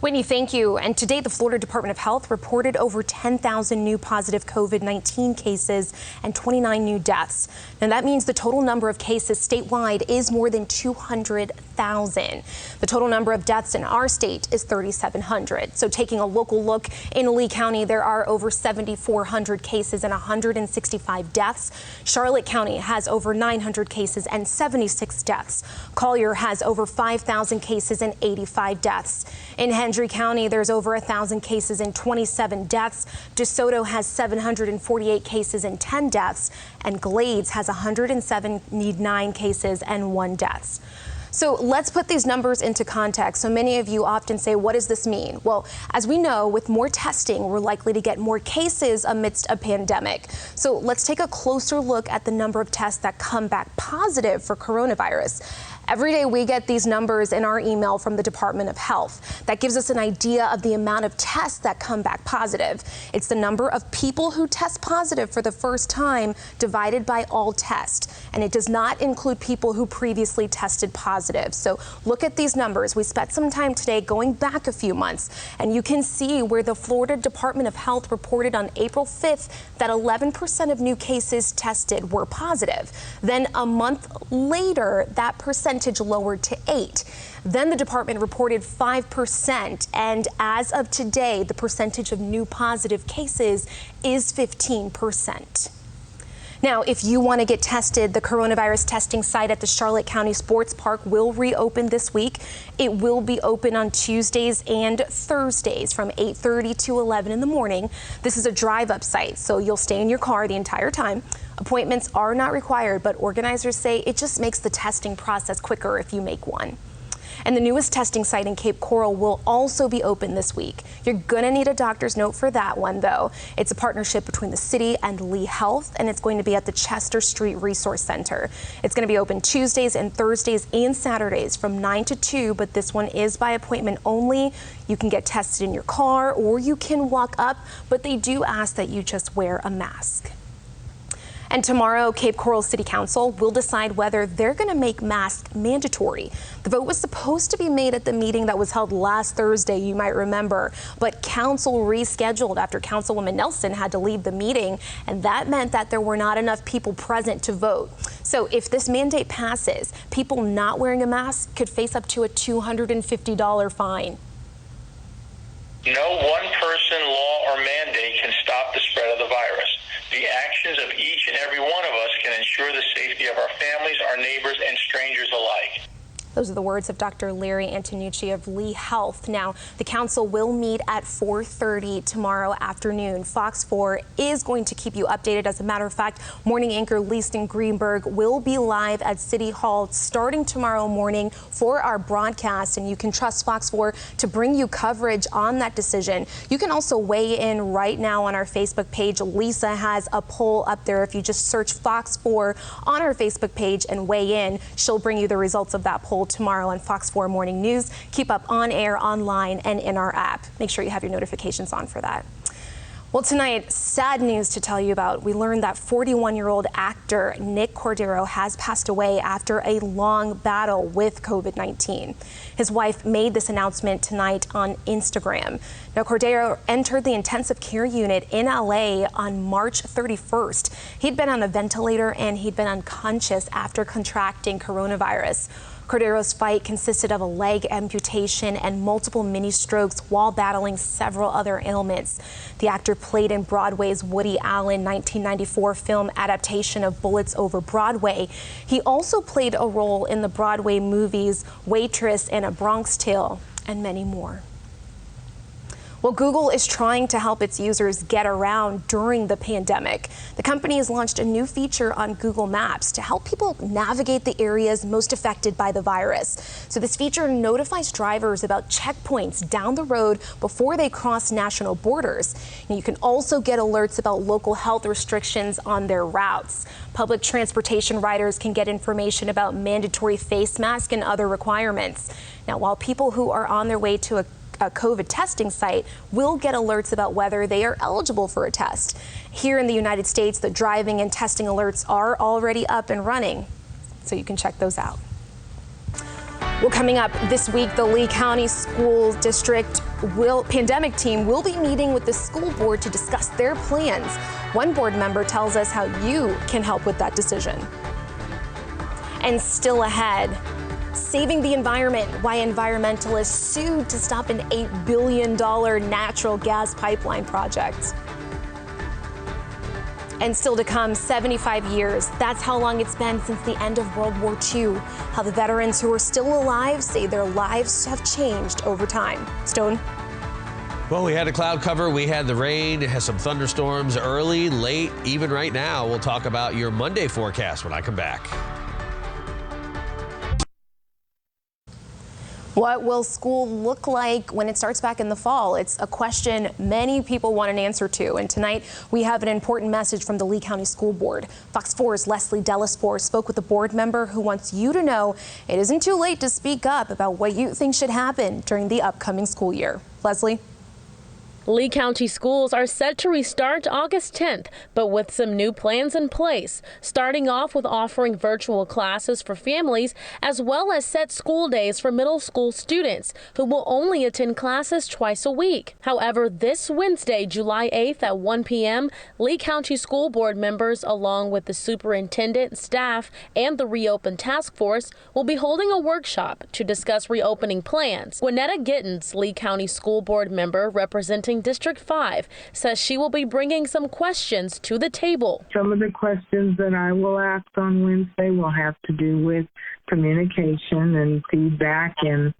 Whitney, thank you. And today, the Florida Department of Health reported over 10,000 new positive COVID-19 cases and 29 new deaths. Now, that means the total number of cases statewide is more than 200,000. The total number of deaths in our state is 3,700. So taking a local look in Lee County, there are over 7,400 cases and 165 deaths. Charlotte County has over 900 cases and 76 deaths. Collier has over 5,000 cases and 85 deaths. In Hendry County, there's over 1,000 cases and 27 deaths. DeSoto has 748 cases and 10 deaths. And Glades has 179 cases and 1 death. So let's put these numbers into context. So many of you often say, what does this mean? Well, as we know, with more testing, we're likely to get more cases amidst a pandemic. So let's take a closer look at the number of tests that come back positive for coronavirus. Every day we get these numbers in our email from the Department of Health. That gives us an idea of the amount of tests that come back positive. It's the number of people who test positive for the first time divided by all tests. And it does not include people who previously tested positive. So look at these numbers. We spent some time today going back a few months, and you can see where the Florida Department of Health reported on April 5th that 11% of new cases tested were positive. Then a month later, that percentage lowered to 8%. Then the department reported 5%, and as of today, the percentage of new positive cases is 15%. Now, if you want to get tested, the coronavirus testing site at the Charlotte County Sports Park will reopen this week. It will be open on Tuesdays and Thursdays from 8:30 to 11 in the morning. This is a drive-up site, so you'll stay in your car the entire time. Appointments are not required, but organizers say it just makes the testing process quicker if you make one. And the newest testing site in Cape Coral will also be open this week. You're going to need a doctor's note for that one, though. It's a partnership between the city and Lee Health, and it's going to be at the Chester Street Resource Center. It's going to be open Tuesdays and Thursdays and Saturdays from 9 to 2, but this one is by appointment only. You can get tested in your car or you can walk up, but they do ask that you just wear a mask. And tomorrow, Cape Coral City Council will decide whether they're going to make masks mandatory. The vote was supposed to be made at the meeting that was held last Thursday, you might remember, but council rescheduled after Councilwoman Nelson had to leave the meeting, and that meant that there were not enough people present to vote. So if this mandate passes, people not wearing a mask could face up to a $250 fine. No one person, law, or mandate can stop the spread of the virus. The actions of each and every one of us can ensure the safety of our families, our neighbors, and strangers alike. Those are the words of Dr. Larry Antonucci of Lee Health. Now, the council will meet at 4:30 tomorrow afternoon. Fox 4 is going to keep you updated. As a matter of fact, morning anchor Leaston Greenberg will be live at City Hall starting tomorrow morning for our broadcast, and you can trust Fox 4 to bring you coverage on that decision. You can also weigh in right now on our Facebook page. Lisa has a poll up there. If you just search Fox 4 on our Facebook page and weigh in, she'll bring you the results of that poll tomorrow on Fox 4 Morning News. Keep up on air, online, and in our app. Make sure you have your notifications on for that. Well, tonight, sad news to tell you about. We learned that 41-year-old actor Nick Cordero has passed away after a long battle with COVID-19. His wife made this announcement tonight on Instagram. Now, Cordero entered the intensive care unit in LA on March 31st. He'd been on a ventilator and he'd been unconscious after contracting coronavirus. Cordero's fight consisted of a leg amputation and multiple mini strokes while battling several other ailments. The actor played in Broadway's Woody Allen 1994 film adaptation of Bullets Over Broadway. He also played a role in the Broadway movies Waitress and A Bronx Tale, and many more. Well, Google is trying to help its users get around during the pandemic. The company has launched a new feature on Google Maps to help people navigate the areas most affected by the virus. So this feature notifies drivers about checkpoints down the road before they cross national borders. And you can also get alerts about local health restrictions on their routes. Public transportation riders can get information about mandatory face masks and other requirements. Now, while people who are on their way to a COVID testing site will get alerts about whether they are eligible for a test. Here in the United States, the driving and testing alerts are already up and running, so you can check those out. Well, coming up this week, the Lee County School District pandemic team will be meeting with the school board to discuss their plans. One board member tells us how you can help with that decision. And still ahead, saving the environment, why environmentalists sued to stop an $8 billion natural gas pipeline project. And still to come, 75 years. That's how long it's been since the end of World War II. How the veterans who are still alive say their lives have changed over time. Stone? Well, we had a cloud cover, we had the rain, has some thunderstorms early, late, even right now. We'll talk about your Monday forecast when I come back. What will school look like when it starts back in the fall? It's a question many people want an answer to. And tonight we have an important message from the Lee County School Board. Fox 4's Leslie Delaspore spoke with a board member who wants you to know it isn't too late to speak up about what you think should happen during the upcoming school year. Leslie? Lee County schools are set to restart August 10th, but with some new plans in place, starting off with offering virtual classes for families as well as set school days for middle school students who will only attend classes twice a week. However, this Wednesday, July 8th at 1 p.m., Lee County School Board members, along with the superintendent, staff, and the Reopen Task Force, will be holding a workshop to discuss reopening plans. Winetta Gittens, Lee County School Board member representing District 5, says she will be bringing some questions to the table. Some of the questions that I will ask on Wednesday will have to do with communication and feedback and,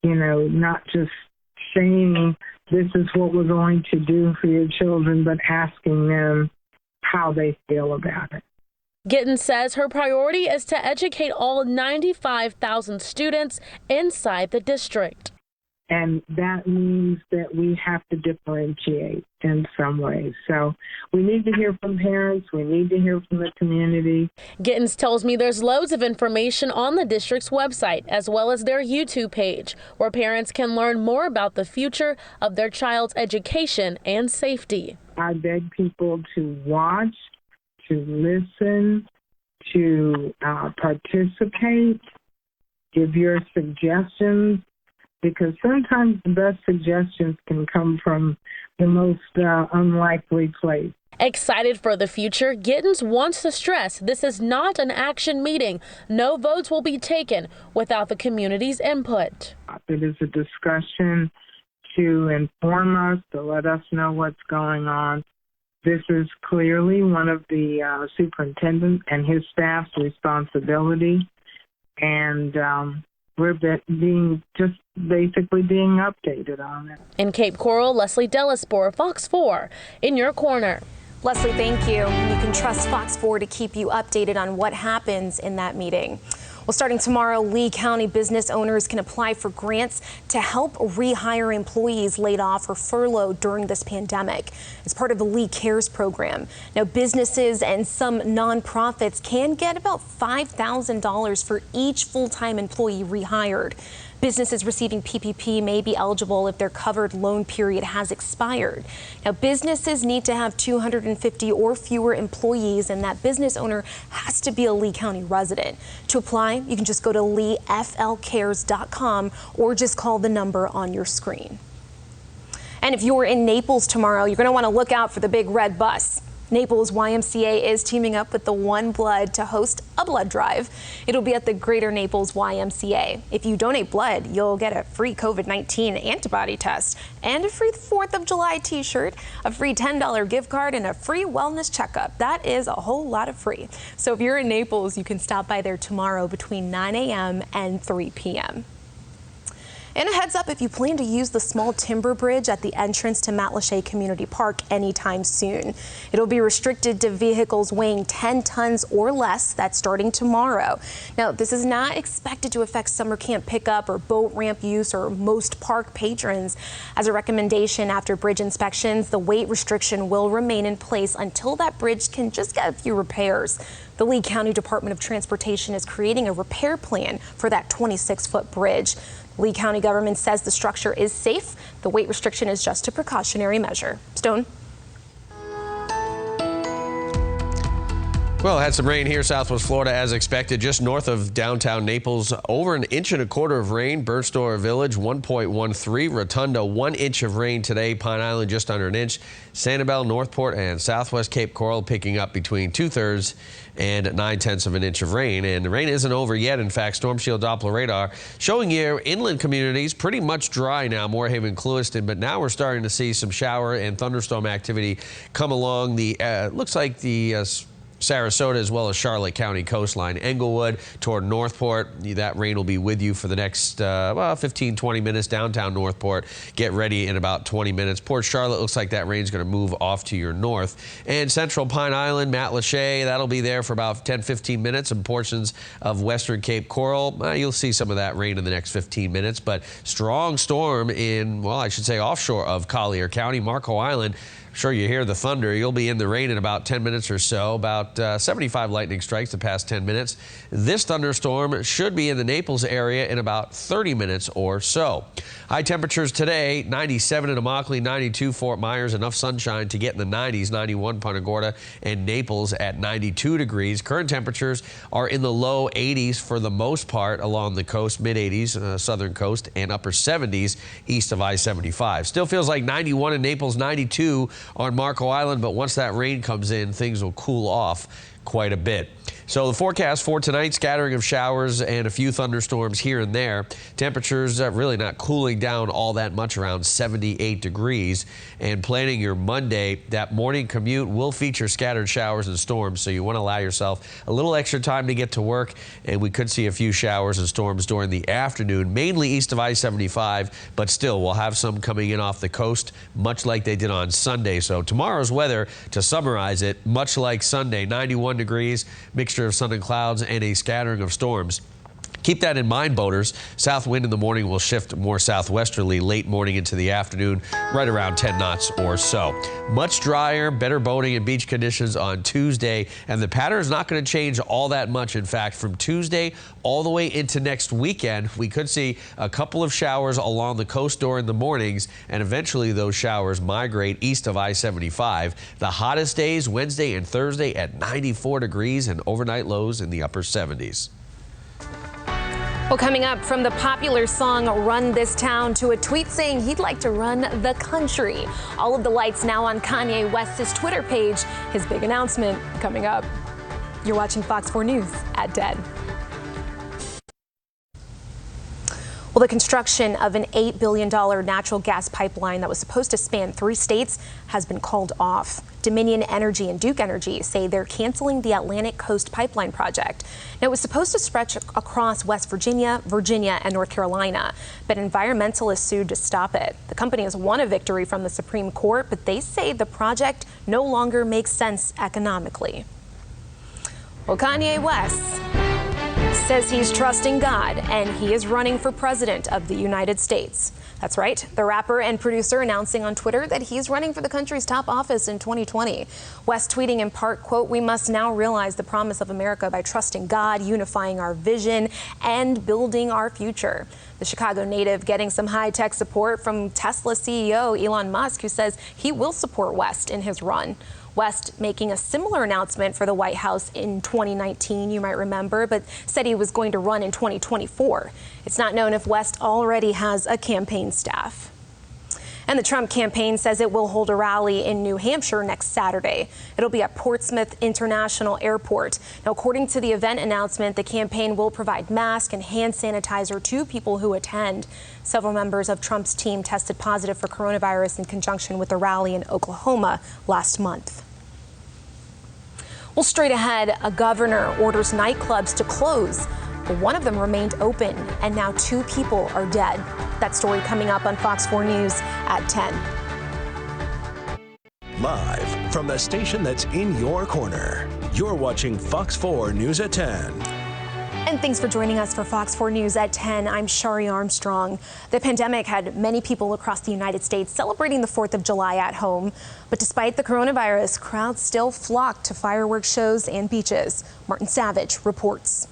not just saying this is what we're going to do for your children, but asking them how they feel about it. Gittens says her priority is to educate all 95,000 students inside the district. And that means that we have to differentiate in some ways. So we need to hear from parents. We need to hear from the community. Gittens tells me there's loads of information on the district's website, as well as their YouTube page, where parents can learn more about the future of their child's education and safety. I beg people to watch, to listen, to participate, give your suggestions, because sometimes the best suggestions can come from the most unlikely place. Excited for the future, Gittens wants to stress this is not an action meeting. No votes will be taken without the community's input. It is a discussion to inform us, to let us know what's going on. This is clearly one of the superintendent and his staff's responsibility, and we're basically being updated on it. In Cape Coral, Leslie Delaspore, Fox 4, in your corner. Leslie, thank you. You can trust Fox 4 to keep you updated on what happens in that meeting. Well, starting tomorrow, Lee County business owners can apply for grants to help rehire employees laid off or furloughed during this pandemic. It's part of the Lee Cares program. Now, businesses and some nonprofits can get about $5,000 for each full-time employee rehired. Businesses receiving PPP may be eligible if their covered loan period has expired. Now, businesses need to have 250 or fewer employees, and that business owner has to be a Lee County resident. To apply, you can just go to leeflcares.com or just call the number on your screen. And if you're in Naples tomorrow, you're going to want to look out for the big red bus. Naples YMCA is teaming up with the One Blood to host a blood drive. It'll be at the Greater Naples YMCA. If you donate blood, you'll get a free COVID-19 antibody test and a free 4th of July t-shirt, a free $10 gift card, and a free wellness checkup. That is a whole lot of free. So if you're in Naples, you can stop by there tomorrow between 9 a.m. and 3 p.m. And a heads up if you plan to use the small timber bridge at the entrance to Matlacha Community Park anytime soon. It'll be restricted to vehicles weighing 10 tons or less. That's starting tomorrow. Now, this is not expected to affect summer camp pickup or boat ramp use or most park patrons. As a recommendation after bridge inspections, the weight restriction will remain in place until that bridge can just get a few repairs. The Lee County Department of Transportation is creating a repair plan for that 26-foot bridge. Lee County government says the structure is safe. The weight restriction is just a precautionary measure. Stone? Well, had some rain here, Southwest Florida, as expected, just north of downtown Naples. Over 1.25 inches of rain. Birdstor Village, 1.13. Rotunda, 1 inch of rain today. Pine Island, just under 1 inch. Sanibel, Northport, and Southwest Cape Coral picking up between 2/3 and 9/10 of an inch of rain. And the rain isn't over yet. In fact, Storm Shield Doppler radar showing you inland communities pretty much dry now, Moorhaven, Clewiston. But now we're starting to see some shower and thunderstorm activity come along the, looks like the Sarasota as well as Charlotte County coastline. Englewood toward Northport, that rain will be with you for the next 15-20 minutes. Downtown Northport, get ready in about 20 minutes. Port Charlotte looks like that rain's going to move off to your north. And central Pine Island, Matlacha, that'll be there for about 10-15 minutes. And portions of western Cape Coral, you'll see some of that rain in the next 15 minutes. But strong storm in, well, I should say offshore of Collier County, Marco Island. Sure, you hear the thunder. You'll be in the rain in about 10 minutes or so. About 75 lightning strikes the past 10 minutes. This thunderstorm should be in the Naples area in about 30 minutes or so. High temperatures today, 97 in Immokalee, 92 Fort Myers. Enough sunshine to get in the 90s, 91 Punta Gorda, and Naples at 92 degrees. Current temperatures are in the low 80s for the most part along the coast, mid-80s, southern coast, and upper 70s east of I-75. Still feels like 91 in Naples, 92 on Marco Island, but once that rain comes in, things will cool off quite a bit. So the forecast for tonight, scattering of showers and a few thunderstorms here and there. Temperatures really not cooling down all that much, around 78 degrees. And planning your Monday, that morning commute will feature scattered showers and storms, so you want to allow yourself a little extra time to get to work, and we could see a few showers and storms during the afternoon, mainly east of I-75, but still we'll have some coming in off the coast, much like they did on Sunday. So tomorrow's weather, to summarize it, much like Sunday, 91 degrees, mixture of sun and clouds, and a scattering of storms. Keep that in mind, boaters. South wind in the morning will shift more southwesterly late morning into the afternoon, right around 10 knots or so. Much drier, better boating and beach conditions on Tuesday, and the pattern is not going to change all that much. In fact, from Tuesday all the way into next weekend, we could see a couple of showers along the coast during the mornings, and eventually those showers migrate east of I-75. The hottest days Wednesday and Thursday at 94 degrees and overnight lows in the upper 70s. Well, coming up, from the popular song Run This Town to a tweet saying he'd like to run the country. All of the lights now on Kanye West's Twitter page. His big announcement coming up. You're watching Fox 4 News at 10. Well, the construction of an $8 billion natural gas pipeline that was supposed to span 3 states has been called off. Dominion Energy and Duke Energy say they're canceling the Atlantic Coast Pipeline project. Now, it was supposed to stretch across West Virginia, and North Carolina, but environmentalists sued to stop it. The company has won a victory from the Supreme Court, but they say the project no longer makes sense economically. Well, Kanye West says he's trusting God, and he is running for president of the United States. That's right, the rapper and producer announcing on Twitter that he's running for the country's top office in 2020. West tweeting in part, quote, "We must now realize the promise of America by trusting God, unifying our vision, and building our future." The Chicago native getting some high-tech support from Tesla CEO Elon Musk, who says he will support West in his run. West making a similar announcement for the White House in 2019, you might remember, but said he was going to run in 2024. It's not known if West already has a campaign staff. And the Trump campaign says it will hold a rally in New Hampshire next Saturday. It'll be at Portsmouth International Airport. Now, according to the event announcement, the campaign will provide masks and hand sanitizer to people who attend. Several members of Trump's team tested positive for coronavirus in conjunction with the rally in Oklahoma last month. Well, straight ahead, a governor orders nightclubs to close, but one of them remained open, and now 2 people are dead. That story coming up on Fox 4 News at 10. Live from the station that's in your corner, you're watching Fox 4 News at 10. And thanks for joining us for Fox 4 News at 10. I'm Shari Armstrong. The pandemic had many people across the United States celebrating the 4th of July at home. But despite the coronavirus, crowds still flocked to fireworks shows and beaches. Martin Savage reports.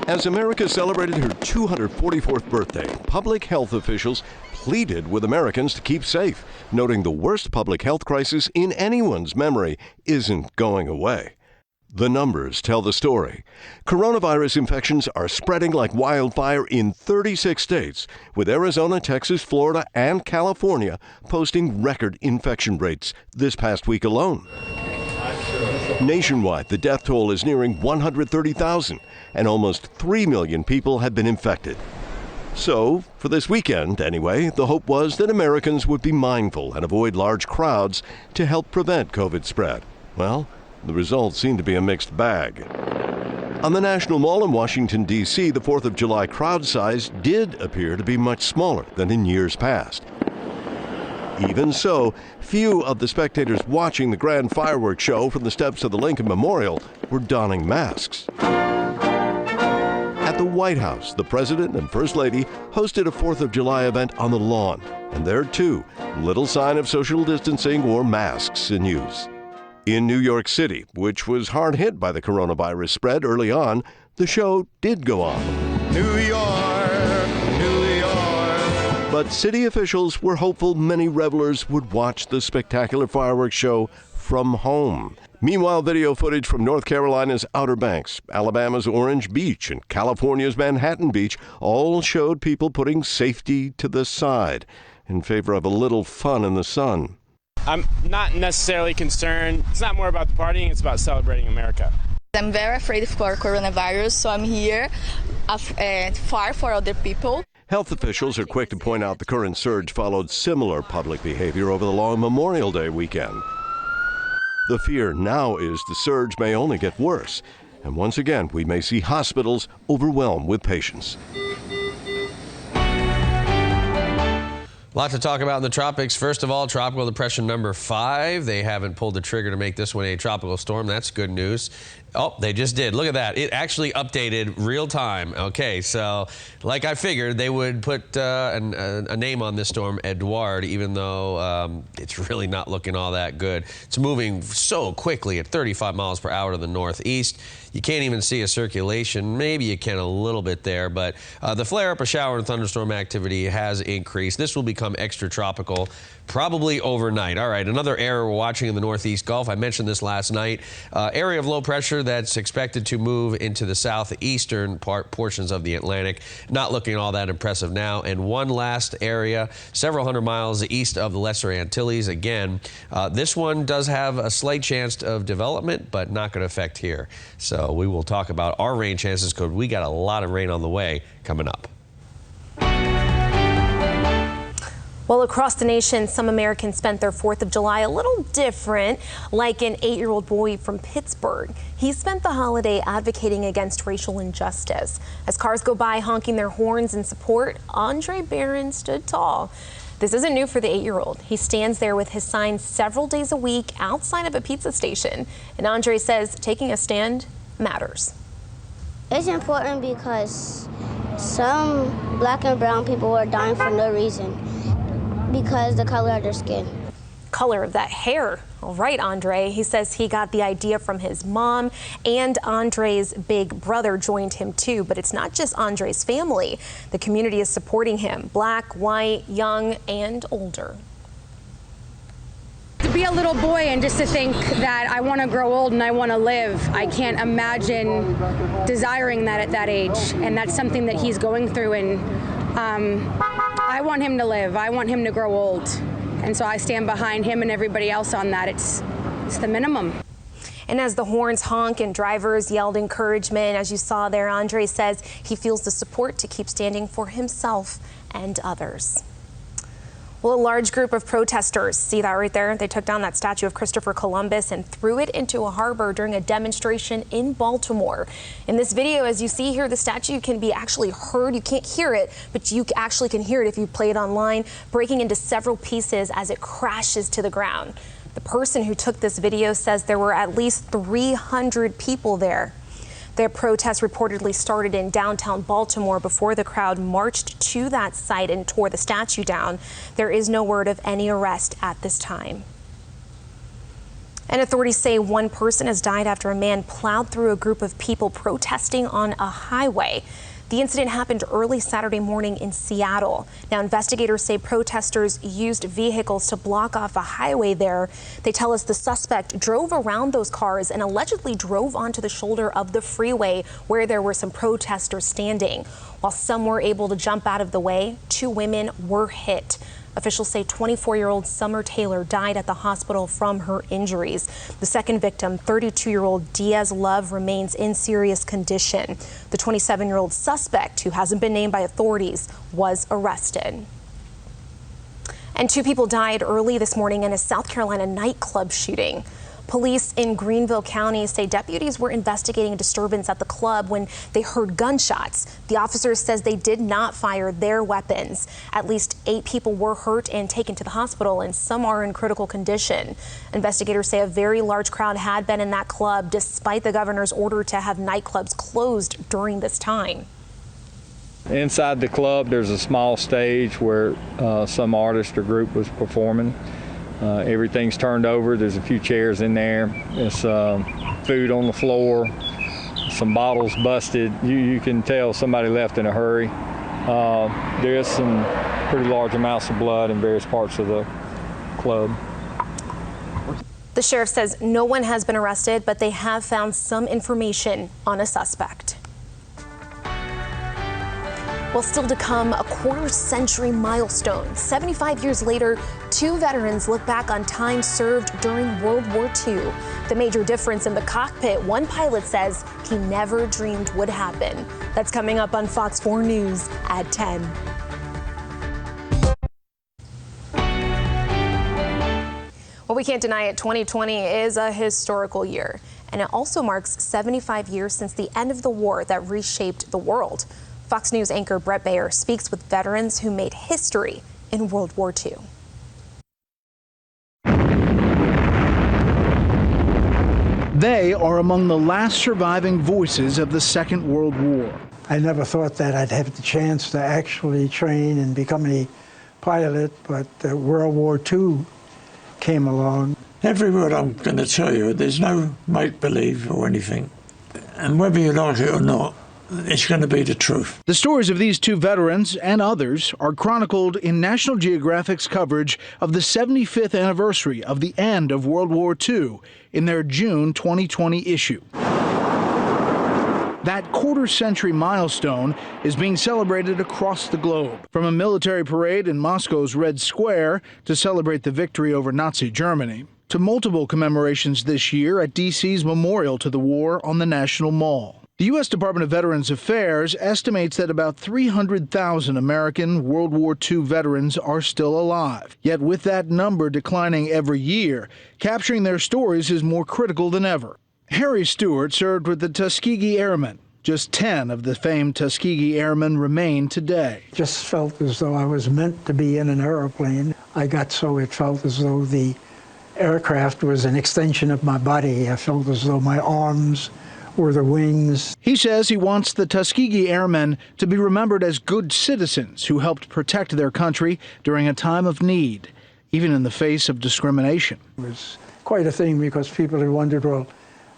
As America celebrated her 244th birthday, public health officials pleaded with Americans to keep safe, noting the worst public health crisis in anyone's memory isn't going away. The numbers tell the story. Coronavirus infections are spreading like wildfire in 36 states, with Arizona, Texas, Florida, and California posting record infection rates this past week alone. Nationwide, the death toll is nearing 130,000, and almost 3 million people have been infected. So, for this weekend anyway, the hope was that Americans would be mindful and avoid large crowds to help prevent COVID spread. Well, the results seem to be a mixed bag. On the National Mall in Washington, D.C., the 4th of July crowd size did appear to be much smaller than in years past. Even so, few of the spectators watching the grand fireworks show from the steps of the Lincoln Memorial were donning masks. At the White House, the President and First Lady hosted a 4th of July event on the lawn, and there too, little sign of social distancing or masks in use. In New York City, which was hard hit by the coronavirus spread early on, the show did go on. New York, New York. But city officials were hopeful many revelers would watch the spectacular fireworks show from home. Meanwhile, video footage from North Carolina's Outer Banks, Alabama's Orange Beach, and California's Manhattan Beach all showed people putting safety to the side in favor of a little fun in the sun. I'm not necessarily concerned. It's not more about the partying, it's about celebrating America. I'm very afraid for coronavirus, so I'm here far for other people. Health officials are quick to point out the current surge followed similar public behavior over the long Memorial Day weekend. The fear now is the surge may only get worse, and once again we may see hospitals overwhelmed with patients. A lot to talk about in the tropics. First of all, tropical depression number 5. They haven't pulled the trigger to make this one a tropical storm. That's good news. Oh, they just did. Look at that. It actually updated real time. Okay, so like I figured, they would put a name on this storm, Edouard, even though it's really not looking all that good. It's moving so quickly at 35 miles per hour to the northeast. You can't even see a circulation. Maybe you can a little bit there, but the flare-up of shower and thunderstorm activity has increased. This will become extra tropical probably overnight. All right, another area we're watching in the Northeast Gulf. I mentioned this last night. Area of low pressure that's expected to move into the southeastern portions of the Atlantic. Not looking all that impressive now. And one last area, several hundred miles east of the Lesser Antilles. Again, this one does have a slight chance of development, but not going to affect here. So we will talk about our rain chances because we got a lot of rain on the way coming up. Well, across the nation, some Americans spent their 4th of July a little different, like an 8-year-old boy from Pittsburgh. He spent the holiday advocating against racial injustice. As cars go by honking their horns in support, Andre Barron stood tall. This isn't new for the 8-year-old. He stands there with his sign several days a week outside of a pizza station. And Andre says taking a stand matters. It's important because some black and brown people are dying for no reason. Because the color of their skin. Color of that hair. All right, Andre. He says he got the idea from his mom, and Andre's big brother joined him too. But it's not just Andre's family. The community is supporting him. Black, white, young, and older. To be a little boy and just to think that I want to grow old and I want to live, I can't imagine desiring that at that age. And that's something that he's going through, and I want him to live. I want him to grow old. And so I stand behind him and everybody else on that. It's the minimum. And as the horns honk and drivers yelled encouragement, as you saw there, Andre says he feels the support to keep standing for himself and others. Well, a large group of protesters, see that right there? They took down that statue of Christopher Columbus and threw it into a harbor during a demonstration in Baltimore. In this video, as you see here, the statue can be actually heard. You can't hear it, but you actually can hear it if you play it online, breaking into several pieces as it crashes to the ground. The person who took this video says there were at least 300 people there. Their protest reportedly started in downtown Baltimore before the crowd marched to that site and tore the statue down. There is no word of any arrest at this time. And authorities say one person has died after a man plowed through a group of people protesting on a highway. The incident happened early Saturday morning in Seattle. Now, investigators say protesters used vehicles to block off a highway there. They tell us the suspect drove around those cars and allegedly drove onto the shoulder of the freeway where there were some protesters standing. While some were able to jump out of the way, 2 women were hit. Officials say 24-year-old Summer Taylor died at the hospital from her injuries. The second victim, 32-year-old Diaz Love, remains in serious condition. The 27-year-old suspect, who hasn't been named by authorities, was arrested. And 2 people died early this morning in a South Carolina nightclub shooting. Police in Greenville County say deputies were investigating a disturbance at the club when they heard gunshots. The officers says they did not fire their weapons. At least 8 people were hurt and taken to the hospital, and some are in critical condition. Investigators say a very large crowd had been in that club despite the governor's order to have nightclubs closed during this time. Inside the club, there's a small stage where some artist or group was performing. Everything's turned over. There's a few chairs in there. There's food on the floor, some bottles busted. You can tell somebody left in a hurry. There is some pretty large amounts of blood in various parts of the club. The sheriff says no one has been arrested, but they have found some information on a suspect. Well, still to come, a quarter-century milestone. 75 years later, 2 veterans look back on time served during World War II. The major difference in the cockpit, one pilot says he never dreamed would happen. That's coming up on Fox 4 News at 10. Well, we can't deny it. 2020 is a historical year, and it also marks 75 years since the end of the war that reshaped the world. Fox News anchor Brett Baer speaks with veterans who made history in World War II. They are among the last surviving voices of the Second World War. I never thought that I'd have the chance to actually train and become a pilot, but World War II came along. Every word I'm going to tell you, there's no make-believe or anything. And whether you like it or not, it's going to be the truth. The stories of these 2 veterans and others are chronicled in National Geographic's coverage of the 75th anniversary of the end of World War II in their June 2020 issue. That quarter-century milestone is being celebrated across the globe, from a military parade in Moscow's Red Square to celebrate the victory over Nazi Germany, to multiple commemorations this year at D.C.'s Memorial to the War on the National Mall. The U.S. Department of Veterans Affairs estimates that about 300,000 American World War II veterans are still alive. Yet with that number declining every year, capturing their stories is more critical than ever. Harry Stewart served with the Tuskegee Airmen. Just 10 of the famed Tuskegee Airmen remain today. Just felt as though I was meant to be in an airplane. I got so it felt as though the aircraft was an extension of my body. I felt as though my arms were the wings. He says he wants the Tuskegee Airmen to be remembered as good citizens who helped protect their country during a time of need, even in the face of discrimination. It was quite a thing because people had wondered, well,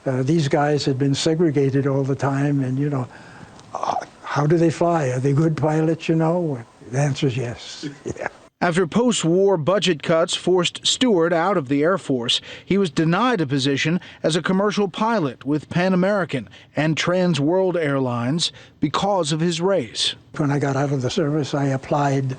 these guys had been segregated all the time, and, you know, how do they fly? Are they good pilots, you know? The answer is yes. Yeah. After post-war budget cuts forced Stewart out of the Air Force, he was denied a position as a commercial pilot with Pan American and Trans World Airlines because of his race. When I got out of the service, I applied